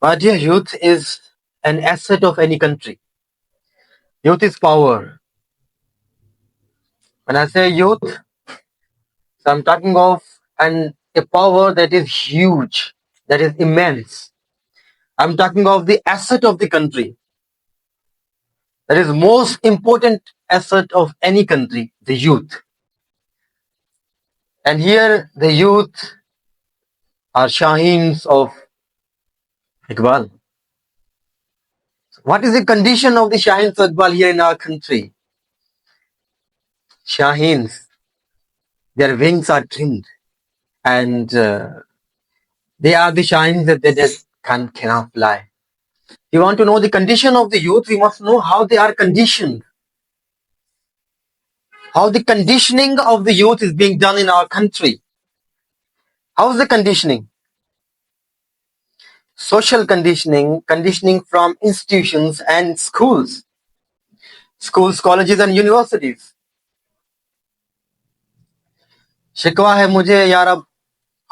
My dear, youth is an asset of any country. Youth is power. When I say youth, so I'm talking of a power that is huge, that is immense. I'm talking of the asset of the country. That is most important asset of any country, the youth. And here the youth are Shaheens of Iqbal. What is the condition of the Shaheens of Iqbal here in our country? Shaheens, their wings are trimmed and they are the Shaheens that they just cannot fly. You want to know the condition of the youth, we must know how they are conditioned. How the conditioning of the youth is being done in our country. How is the conditioning? Social conditioning, conditioning from institutions and schools, colleges and universities. शिकवा है मुझे यार अब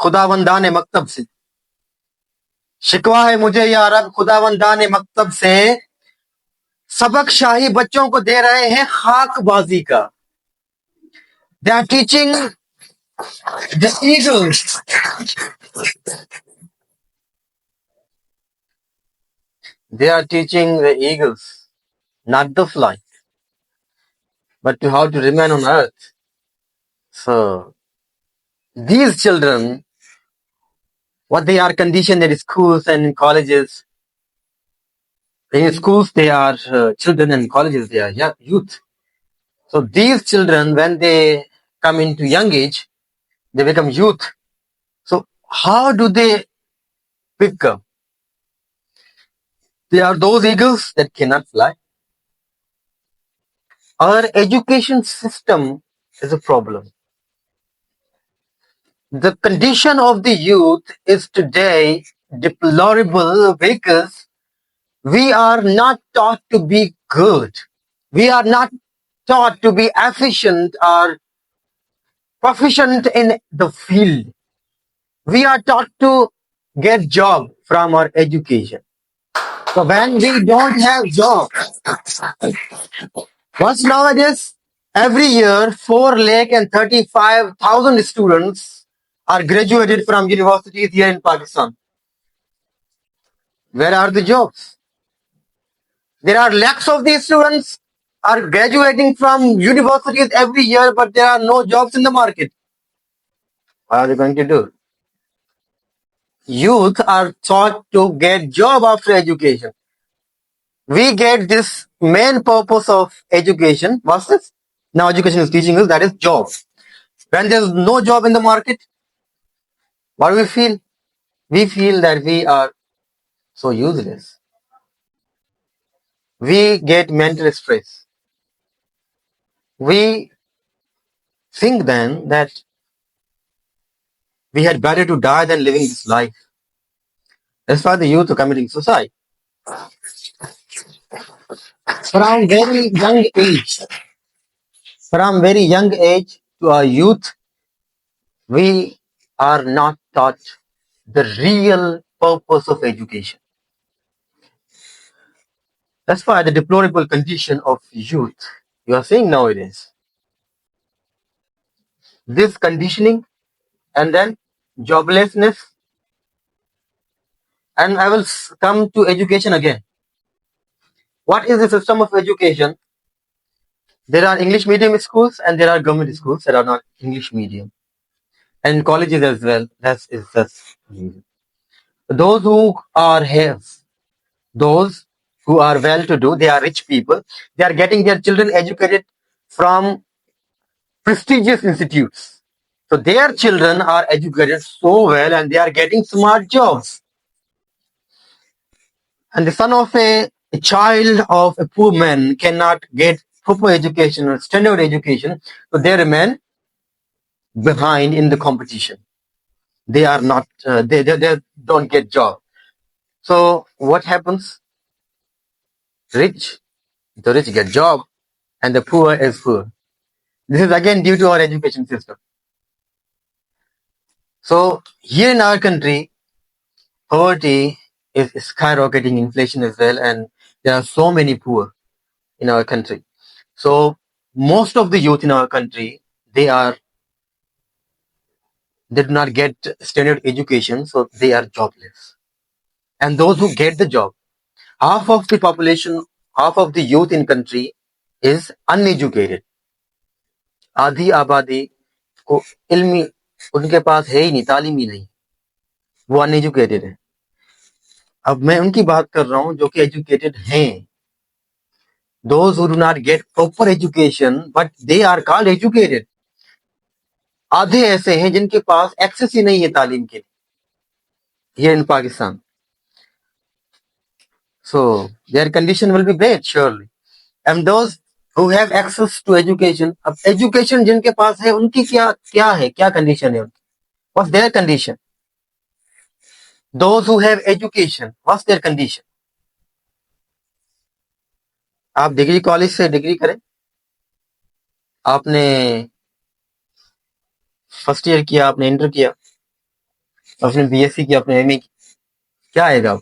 खुदावंदान मकतब से शिकवा है मुझे यार अब खुदावंदान मकतब से सबक शाही बच्चों को दे रहे हैं खाकबाजी का. They are teaching the eagles. They are teaching the eagles, not the flight, but to how to remain on earth. So these children, what they are conditioned in schools and in colleges. In schools, they are children, and colleges, they are youth. So these children, when they come into young age, they become youth. So how do they pick up? They are those eagles that cannot fly. Our education system is a problem. The condition of the youth is today deplorable because we are not taught to be good. We are not taught to be efficient or proficient in the field. We are taught to get job from our education. So when we don't have job, what's nowadays? Every year, 4,35,000 students are graduated from universities here in Pakistan. Where are the jobs? There are lakhs of these students are graduating from universities every year, but there are no jobs in the market. What are they going to do? Youth are taught to get job after education. We get this main purpose of education. What's this? Now education is teaching us that is job. When there's no job in the market, what do we feel? We feel that we are so useless. We get mental stress. We think then that we had better to die than living this life. That's why the youth are committing suicide. From very young age, to our youth, we are not taught the real purpose of education. That's why the deplorable condition of youth you are seeing nowadays. This conditioning and then joblessness. And I will come to education again. What is the system of education? There are English medium schools and there are government schools that are not English medium. And colleges as well. That is just those who are here, those who are well-to-do, they are rich people. They are getting their children educated from prestigious institutes. So their children are educated so well and they are getting smart jobs. And the son of a child of a poor man cannot get proper education or standard education, so they remain behind in the competition. They are not, they don't get job. So what happens? The rich get job and the poor is poor. This is again due to our education system. So here in our country, poverty is skyrocketing inflation as well, and there are so many poor in our country. So most of the youth in our country, they are they do not get standard education, so they are jobless. And those who get the job, half of the population, half of the youth in country is uneducated. आधी आबादी को इल्मी उनके पास है ही नहीं, तालीम ही नहीं, वो uneducated है. अब मैं उनकी बात कर रहा हूँ जो कि एजुकेटेड हैं. Those who do not get proper education, but they are called educated. आधे ऐसे हैं जिनके पास एक्सेस ही नहीं है तालीम के लिए, here in Pakistan. So their condition will be bad surely. And those who have access to education, अब education जिनके पास है उनकी क्या क्या है, क्या condition है उनकी? What's their condition? Those who have education, what's their condition? आप डिग्री कॉलेज से डिग्री करें, आपने फर्स्ट ईयर किया, आपने इंटर किया, आपने बीएससी किया, आपने एमए किया, क्या आएगा?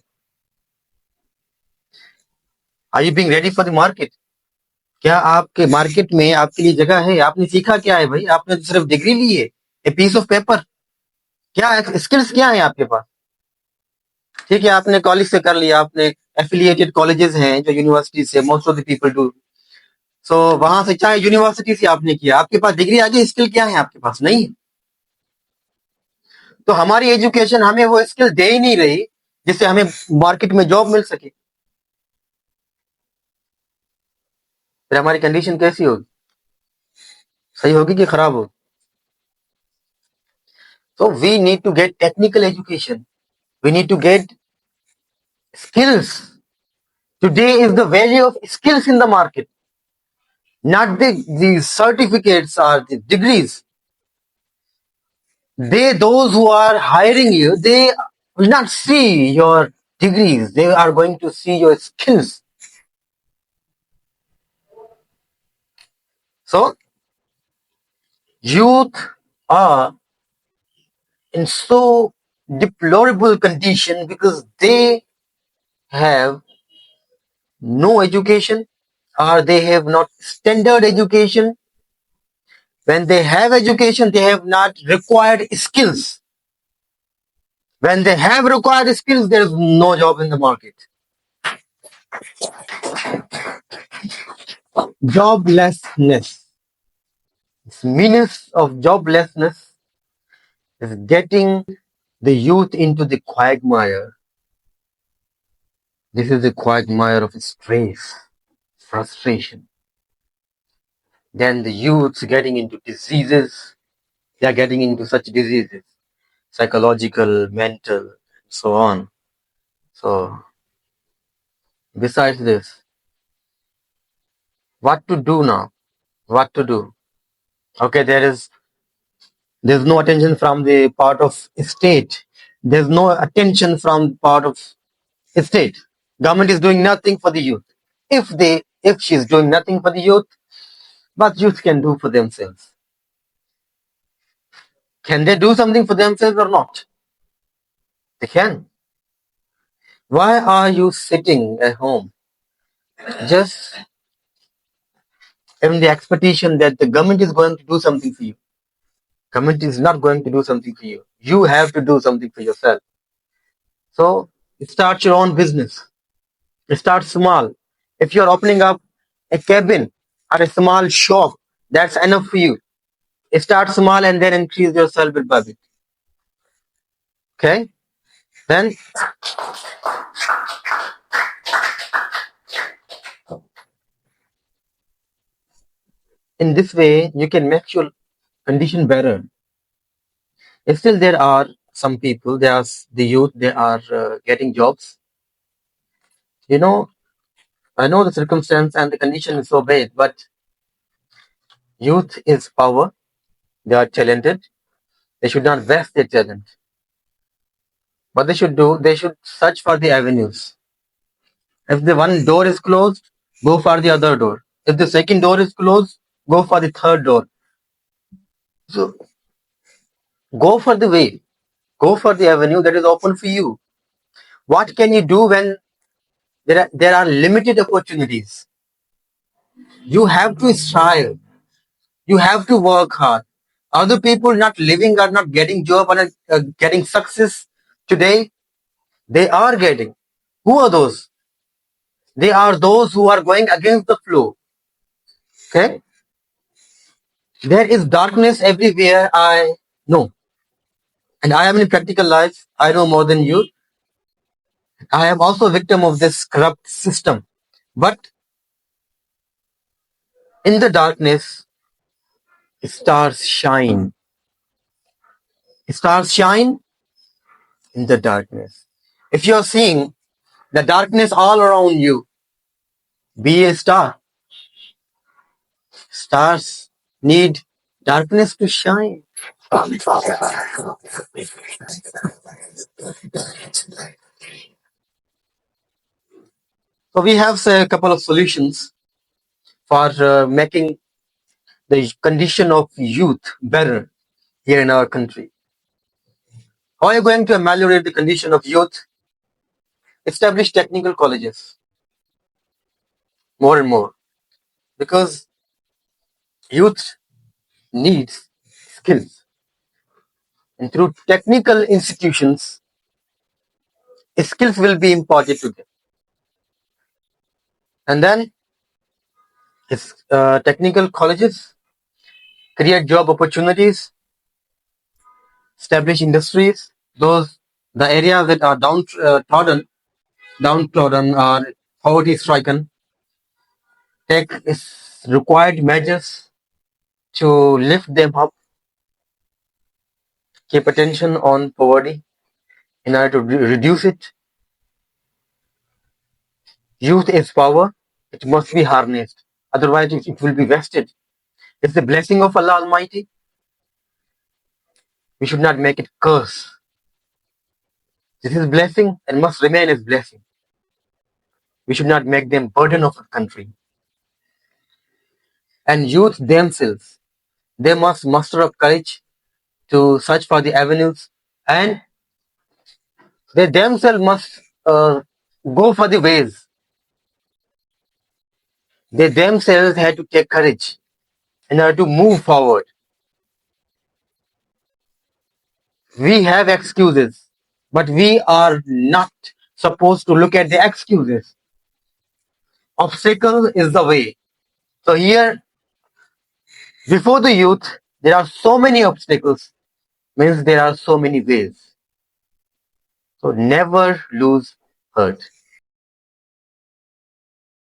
Are you being ready for the market? क्या आपके मार्केट में आपके लिए जगह है? आपने सीखा क्या है भाई? आपने तो सिर्फ डिग्री ली है, ए पीस ऑफ पेपर. क्या स्किल्स क्या है आपके पास? ठीक है, आपने कॉलेज से कर लिया, आपने एफिलिएटेड कॉलेजेस हैं जो यूनिवर्सिटी से, most of the people do. So वहां से चाहे यूनिवर्सिटी से आपने किया, आपके पास डिग्री आ गई, स्किल क्या है आपके पास? नहीं है. तो हमारी एजुकेशन हमें वो स्किल दे ही नहीं रही जिससे हमें मार्केट में जॉब मिल सके. फिर हमारी कंडीशन कैसी होगी? सही होगी कि खराब होगी? So we need to get technical education. We need to get skills. Today is the value of skills in the market, not the certificates or the degrees. Those who are hiring you, they will not see your degrees. They are going to see your skills. So youth are in so deplorable condition because they have no education or they have not standard education. When they have education, they have not required skills. When they have required skills, there is no job in the market. Joblessness. The meaning of joblessness is getting the youth into the quagmire. This is the quagmire of stress, frustration. Then the youths getting into diseases. They are getting into such diseases, psychological, mental, and so on. So, besides this, what to do now? What to do? Okay, there's no attention from the part of state. There's no attention from part of state. Government is doing nothing for the youth. If she's doing nothing for the youth, what youth can do for themselves? Can they do something for themselves or not? They can. Why are you sitting at home just in the expectation that the government is going to do something for you? Government is not going to do something for you. You have to do something for yourself. So start your own business. Start small. If you're opening up a cabin or a small shop, that's enough for you. Start small and then increase yourself bit by bit. Okay? Then in this way, you can make your condition better. Still, there are some people, there are the youth, they are getting jobs. You know, I know the circumstance and the condition is so bad, but youth is power. They are talented. They should not waste their talent. What they should do, they should search for the avenues. If the one door is closed, go for the other door. If the second door is closed, go for the third door. So go for the way. Go for the avenue that is open for you. What can you do when there are limited opportunities? You have to strive. You have to work hard. Other people not living are not getting job or getting success today. They are getting. Who are those? They are those who are going against the flow. Okay? There is darkness everywhere, I know. And I am in practical life. I know more than you. I am also a victim of this corrupt system. But in the darkness, stars shine. Stars shine in the darkness. If you're seeing the darkness all around you, be a star. Stars need darkness to shine. So we have a couple of solutions for making the condition of youth better here in our country. How are you going to ameliorate the condition of youth? Establish technical colleges more and more because youth needs skills. And through technical institutions, skills will be imparted to them. And then technical colleges create job opportunities, establish industries. Those the areas that are downtrodden or poverty stricken, take required measures to lift them up, keep attention on poverty in order to reduce it. Youth is power. It must be harnessed. Otherwise, it will be wasted. It's the blessing of Allah Almighty. We should not make it curse. This is blessing and must remain as blessing. We should not make them burden of our country. And youth themselves, they must muster up courage to search for the avenues, and they themselves must go for the ways. They themselves had to take courage in order to move forward. We have excuses, but we are not supposed to look at the excuses. Obstacle is the way. So here, before the youth, there are so many obstacles, means there are so many ways. So never lose heart.